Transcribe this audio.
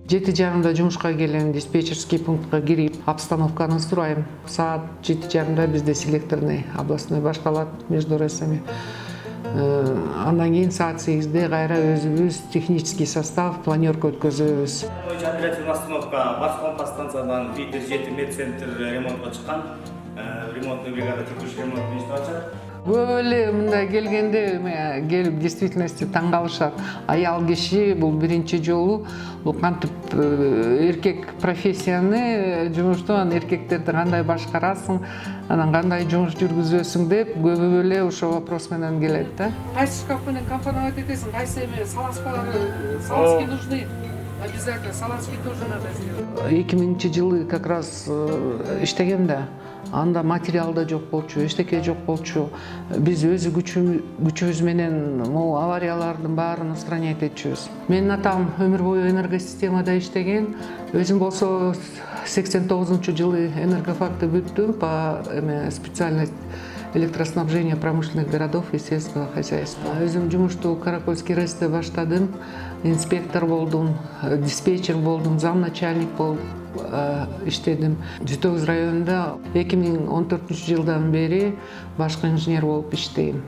7:30 жумушка келем, диспетчерский пунктка кирип, обстановканы сурайм. Саат 7:30 бизде селекторный областной башкалат между РСами. Андан кийин саат 8-де кайра өзүбүз технический состав планерка өткөзөбүз. Оперативный остановка бас помпа станциядан Питер 7 медцентр ремонтко чыккан. Ремонтный бригада текущий ремонт иштеп Көп эле мындай келгенде келип действительности таң калышат. Аял киши бул биринчи жолу бул кантип эркек профессияны жумуштан эркектерди кандай башкарасың, анан кандай жумуш жүргүзөсүң деп көбү эле ошол вопрос менен келет да. Кайсы шкаф менен компоновать этесиң, кайсы эме салазкалары, салазки нужны. Обязательно салазки тоже надо сделать. 2000-жылы как раз иштегем да. Анда материал да жок болчу, эчтеке жок болчу. Биз өз күчүбүз менен могу авариялардын баарын устранять этчүбүз. Менин атам өмүр бою энергосистемада иштеген. Өзүм болсо 89-жылы энергофакты бүттүм по специальность электроснабжения промышленных городов и сельского хозяйства. Өзүм жумушту Каракольский РЭСте баштадым. Инспектор болдум, диспетчер болдум, замначальник болуп иштедим. Жүз районунда 2014-жылдан бери башкы инженер болуп иштейм.